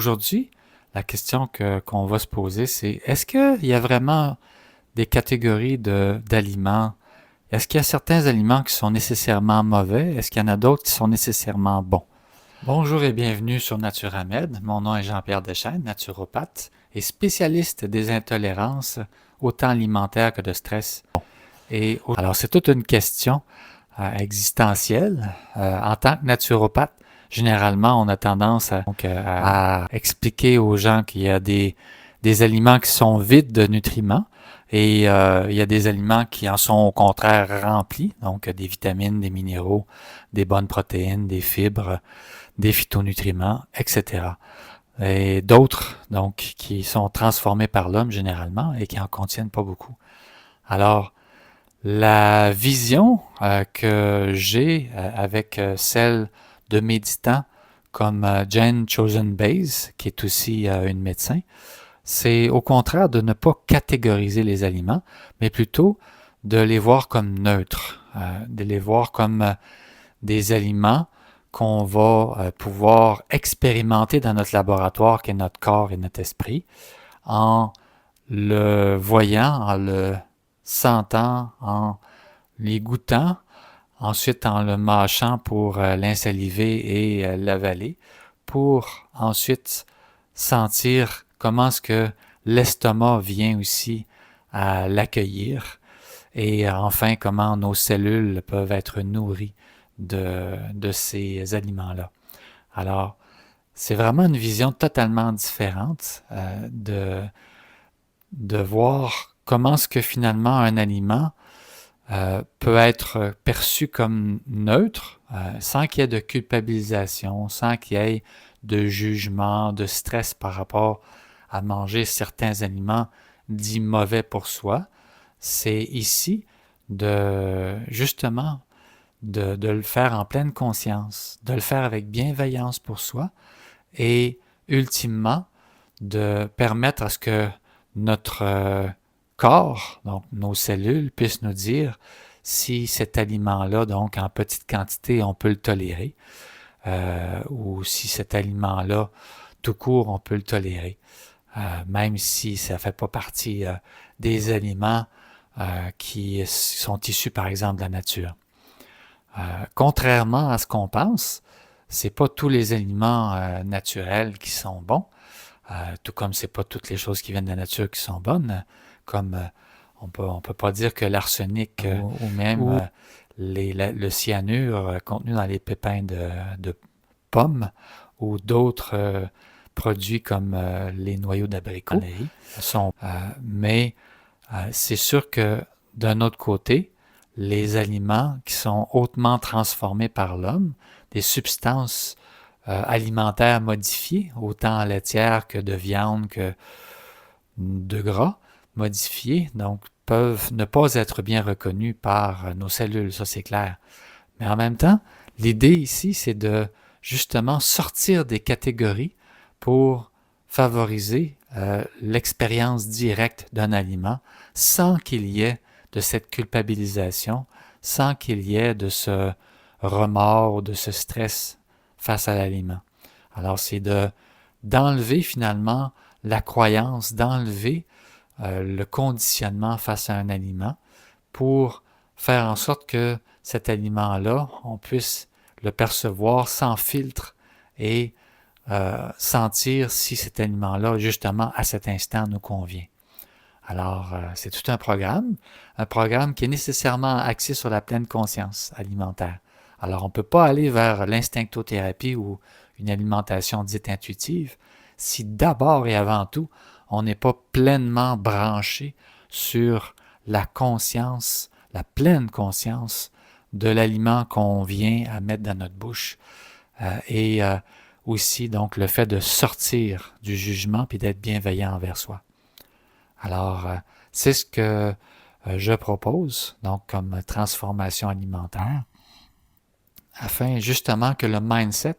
Aujourd'hui, la question qu'on va se poser, c'est est-ce qu'il y a vraiment des catégories d'aliments? Est-ce qu'il y a certains aliments qui sont nécessairement mauvais? Est-ce qu'il y en a d'autres qui sont nécessairement bons? Bonjour et bienvenue sur Naturamed. Mon nom est Jean-Pierre Deschênes, naturopathe et spécialiste des intolérances, autant alimentaires que de stress. Alors, c'est toute une question existentielle. En tant que naturopathe, généralement, on a tendance à expliquer aux gens qu'il y a des aliments qui sont vides de nutriments et il y a des aliments qui en sont au contraire remplis, donc des vitamines, des minéraux, des bonnes protéines, des fibres, des phytonutriments, etc. Et d'autres, donc, qui sont transformés par l'homme généralement et qui en contiennent pas beaucoup. Alors, la vision que j'ai avec celle de méditants comme Jen Chosen-Bays, qui est aussi une médecin, c'est au contraire de ne pas catégoriser les aliments, mais plutôt de les voir comme neutres, de les voir comme des aliments qu'on va pouvoir expérimenter dans notre laboratoire, qui est notre corps et notre esprit, en le voyant, en le sentant, en les goûtant, ensuite en le mâchant pour l'insaliver et l'avaler, pour ensuite sentir comment est-ce que l'estomac vient aussi à l'accueillir et enfin comment nos cellules peuvent être nourries de ces aliments-là. Alors, c'est vraiment une vision totalement différente de voir comment est-ce que finalement un aliment peut être perçu comme neutre, sans qu'il y ait de culpabilisation, sans qu'il y ait de jugement, de stress par rapport à manger certains aliments dits mauvais pour soi. C'est ici justement de le faire en pleine conscience, de le faire avec bienveillance pour soi et ultimement de permettre à ce que notre corps, donc nos cellules, puissent nous dire si cet aliment-là, donc en petite quantité, on peut le tolérer, ou si cet aliment-là, tout court, on peut le tolérer, même si ça ne fait pas partie des aliments qui sont issus, par exemple, de la nature. Contrairement à ce qu'on pense, c'est pas tous les aliments naturels qui sont bons, tout comme c'est pas toutes les choses qui viennent de la nature qui sont bonnes, comme on peut pas dire que l'arsenic ou même le cyanure contenu dans les pépins de pommes ou d'autres produits comme les noyaux d'abricot sont. Mais c'est sûr que d'un autre côté, les aliments qui sont hautement transformés par l'homme, des substances alimentaires modifiées, autant laitières que de viande que de gras modifiés, donc peuvent ne pas être bien reconnus par nos cellules, ça c'est clair. Mais en même temps, l'idée ici, c'est de justement sortir des catégories pour favoriser l'expérience directe d'un aliment sans qu'il y ait de cette culpabilisation, sans qu'il y ait de ce remords, de ce stress face à l'aliment. Alors c'est d'enlever finalement la croyance, d'enlever le conditionnement face à un aliment pour faire en sorte que cet aliment-là, on puisse le percevoir sans filtre et sentir si cet aliment-là, justement, à cet instant, nous convient. Alors, c'est tout un programme qui est nécessairement axé sur la pleine conscience alimentaire. Alors, on ne peut pas aller vers l'instinctothérapie ou une alimentation dite intuitive si d'abord et avant tout, on n'est pas pleinement branché sur la conscience, la pleine conscience de l'aliment qu'on vient à mettre dans notre bouche et aussi donc le fait de sortir du jugement puis d'être bienveillant envers soi. Alors, c'est ce que je propose, donc comme transformation alimentaire, afin justement que le mindset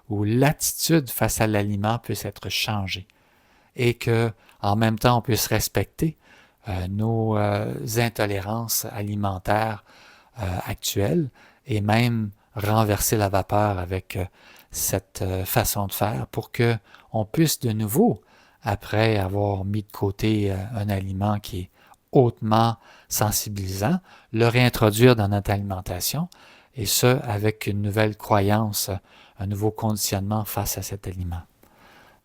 ou l'attitude face à l'aliment puisse être changée et que en même temps on puisse respecter nos intolérances alimentaires actuelles et même renverser la vapeur avec cette façon de faire pour que on puisse de nouveau, après avoir mis de côté un aliment qui est hautement sensibilisant, le réintroduire dans notre alimentation, et ce, avec une nouvelle croyance, un nouveau conditionnement face à cet aliment.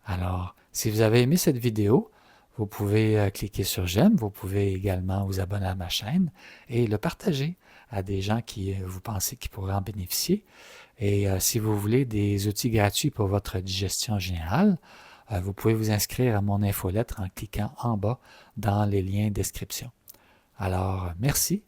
Alors, si vous avez aimé cette vidéo, vous pouvez cliquer sur j'aime, vous pouvez également vous abonner à ma chaîne et le partager à des gens qui vous pensez qui pourraient en bénéficier. Et si vous voulez des outils gratuits pour votre digestion générale, vous pouvez vous inscrire à mon infolettre en cliquant en bas dans les liens description. Alors, merci